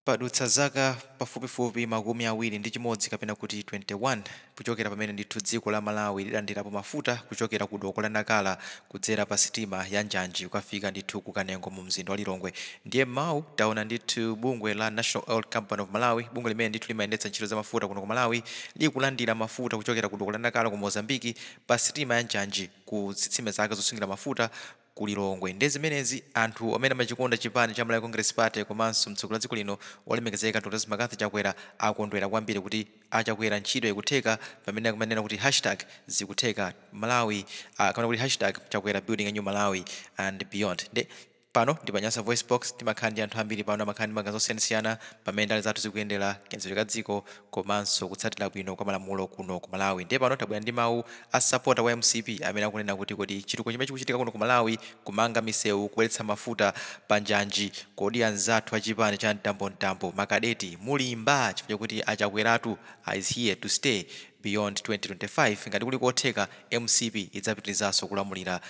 Padutsa zaka pafupifupi makumi awiri ndi chimodzi kapena kuti 21 kuchokera pamene ndithu dziko la Malawi lilandirapo mafuta kuchokera ku doko la Nakala kudzera pa sitima ya njanji kukafika ndithu ku Kanengo mu mzinda wa Lilongwe. Ndiye mawu taona ndithu bungwe la National Oil Company of Malawi, bungwe limene ndithu limayendetsa ntchito za mafuta kuno ku Malawi, likulandira mafuta kuchokera ku doko la Nakala ku Mozambiki pa sitima ya njanji ku zitsime zake zosungira mafuta ku Lilongwe. Ndi zimenezi anthu amene amachikonda chipani cha Malawi Congress Party komanso mtsogoleri wa dziko lino olemekezeka Dr. McCarthy Chakwera akondwera kwambiri kuti achakwera ntchito ikutheka pamene akumanena kuti #zikutheka Malawi kapena kuti #Chakwera building a new Malawi and beyond. Pano ndi Nyasa Voice Box, timakhala ndi anthu ambiri pano amakhala ndi maganizo osiyanasiyana pamene ndale zathu zikuyendera kenzero ka dziko komanso kutsatira bwino kwa malamulo kuno ku Malawi. Ndiye pano tabwera ndi mawu a supporter wa MCP amene akunena kuti kodi chitukuko chimene chikuchitika kuno ku Malawi, kumanga misewu, kubweretsa mafuta pa njanji, kodi anzathu achipani cha mtambo makadeti mulimba chifukwa kuti Achakweratu is here to stay beyond 2025 ngati kuli kotheka MCP idzapitirizanso kulamulira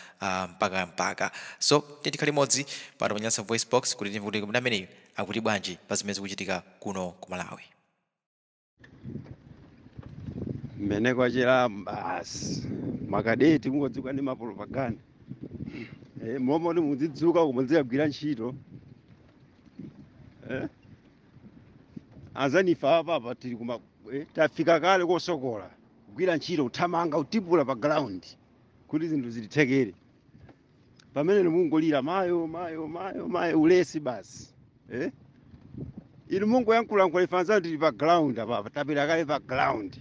mpaka. So tikhale limodzi pano pa Nyasa Voice Box kuti timve kuti munthu ameneyu akuti bwanji pa zimene zikuchitika kuno ku Malawi. Mmene kwachera basi makadeti kungodzuka ndi mapropaganda momwe muzidzuka kumuzigwira ntchito azanifa apa tili kuma tafika kale kosokola kugwira ntchito uthamanga utipula pa ground kuti zinthu zilithekere pamene mungolira mayo ulesi basi inu mungoyankhula ifanza tili pa ground apa tapita kale pa ground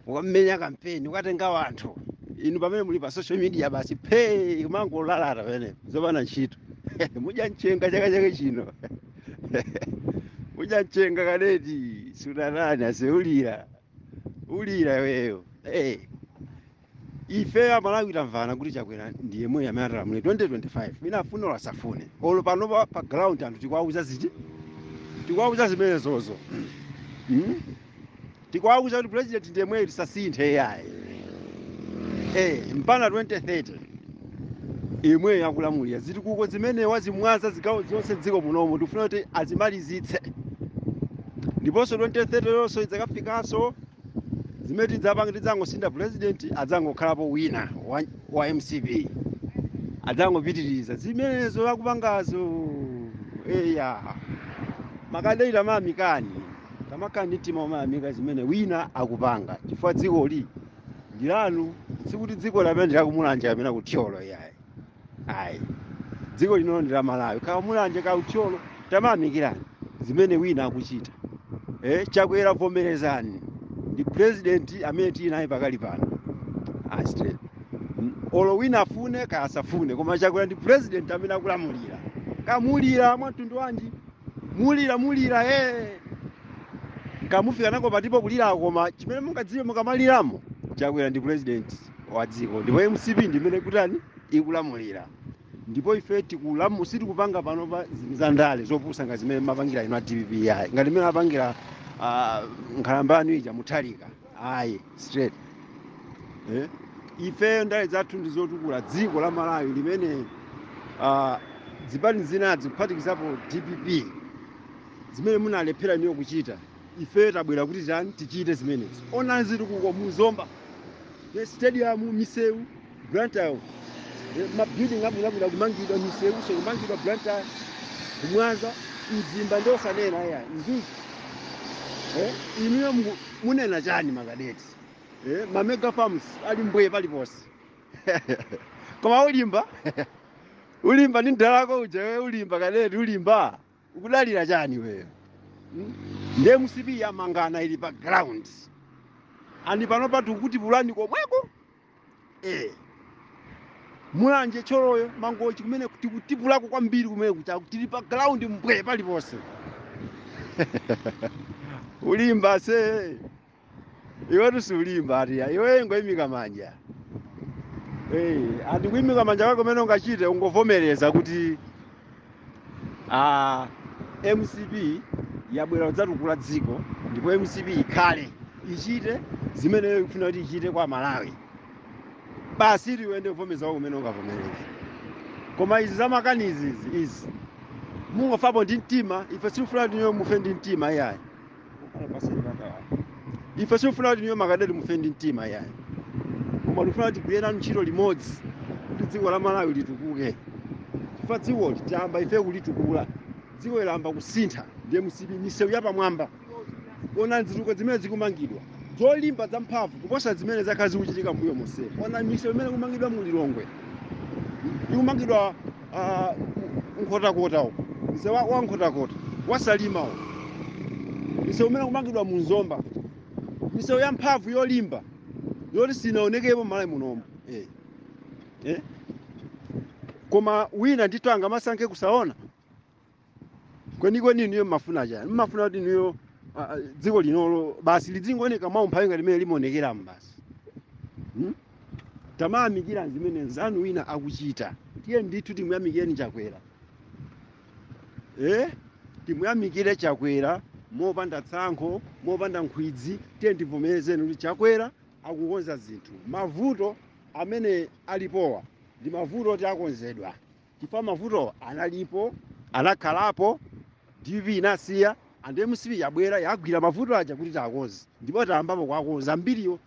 ukamenya kampeni ukatenga wanthu inu pamene muli pa social media basi mangolalata pamene zopanda ntchito mudya mchenga chaka chino mudya mchenga kadeti sunanani aseulira weyo ife Malawi tamvana kuti Chakwera ndiye mwe amene atalamule 2025 mina afuna lasafune olo pano pa ground anthu tikwauza zimene zozo tikwauza kuti president ndiye mwe tisasinthe yayi mpana 2030 imwe yakulamulira zitukuko zimene wazimwaza zigawo zonse dziko munomo tifuna kuti azimalizitse ndiponso 2030 yonso idzakafikanso zimene tidzangosinda president adzangokhalapo wina wa MCP adzangopitiriza zimenezo akupangazo makadeti amamikani tamakani tima amamika zimene wina akupanga chifukwa dzikoli ndilanu sikuti dziko lamene ndilakumulanje amene kuthyolo ayi dziko lino ndi la Malawi kakumulanje ka uthyolo tamamikirani zimene wina akuchita Chakwera vomerezani ndi president amene tili naye pakali pano straight olo wina afune kasafune koma Chakwera ndi president amene akulamulira kamulira mwatundu wanji mulira kamufika nako patipo kulira koma chimene mungadziwe mukamaliramo Chakwera ndi president wa dziko ndipo MCP ndimene kutani ikulamulira ndipo ife sitikupanga pano pa zandale zopusa ngati zimene mapangira ino a DPP yayi ngati imene apangira nkhalambano ija muthalika ayi straight ife ndale zathu ndi zotukula dziko la Malawi limene zipani zinazi kuphatikizapo DPP zimene munalephera niyo kuchita ife tabwera kuti tichite zimenezi onani zitukuko muzomba stadium misewu Blantyre mabuilding abwera kumangidwa misewu kumangidwa Blantyre kumwanza mzimba ndosanena nzuzu inu munena chani makadeti mamega farms ali mbwe paliponse koma ulimba ndi ndalako uja ulimba kadeti ulimba ukudalira chani wewe ndiye MCP yamangana ili pa ground ani pano patu kuti pulani komweko mulanje choloyo mangochi kumene kutipulako kwambiri kumene kuti pa ground mbwe paliponse ulimba se iwe ulimba atiya iwe ngoyimika manja ati kuyimika manja kako kumene ungachite ungovomereza kuti MCP yabwera kudzatukula dziko ndipo MCP ikhale ichite zimene ikufuna kuti ichite kwa Malawi basi tiwende kuvomeza kumene ungavomereza koma izi zamakanizi izi mungofapo ndi mtima ife sifuna kuti niyo mufe ndi mtima yayi ife sifuna kuti niyo makadeli mufe ndi mtima yayi koma tifuna kuti tigwire nanu ntchito limodzi kuti dziko la Malawi litukuke chifukwa dzikoli tiyamba ife kulitukula dziko lamba kusintha ndiye musipi misewu yapamwamba ona nzituko zimene zikumangidwa zolimba za mphamvu kuposa zimene zakhala zikuchitika mbuyo monse ona misewu imene kumangidwa mu Lilongwe ikumangidwa nkhotakota uko msewu wa nkhotakota wasalima uko misewu imene kumangidwa mu Nzomba misewu ya mphamvu yolimba yoti sinaonekepo Malawi munombo koma wina ndithu angamasankhe kusaona kwenikweni niyo mafuna chani mmafuna kuti niyo dziko linolo basi lidzingooneka maumphawi limene limaonekeramo basi tamayamikira zimene zanu wina akuchita tiye ndithu timuyamikireni Chakwera timuyamikire Chakwera mopanda tsankho mopanda nkhwidzi tiye ndivomerezeni kuti Chakwera akukonza zinthu mavuto amene alipowa ndi mavuto oti akonzedwa chifukwa mavuto analipo anakhalapo DV inasiya ande musipi yabwera yagwira mavuto aja kuti takonze ndipo tayambapo kwakonza mbiriyo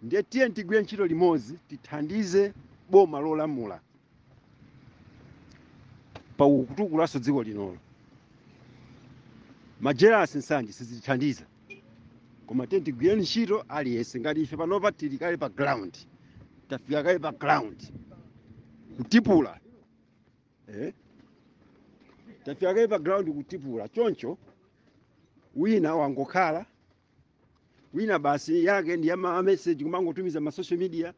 ndiye tiye tigwire ntchito limodzi tithandize boma lolamula pa kutukulaso dziko linolo majerasi nsanje sizithandiza koma tiye tigwire ntchito aliyense ngati ife panopa tili kale pa ground tafika kale pa ground kutipula tafika kale pa ground kutipula choncho wina wangokhala wina basi yake ndi ama message kumangotumiza ma social media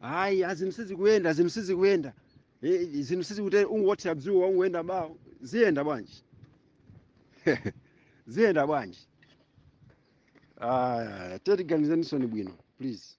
ayi azimsizikuyenda zinthu sizikute ungotha bzuwa ungwenda bawo ziyenda bwanji ziyenda bwanji tetiganizeni bwino please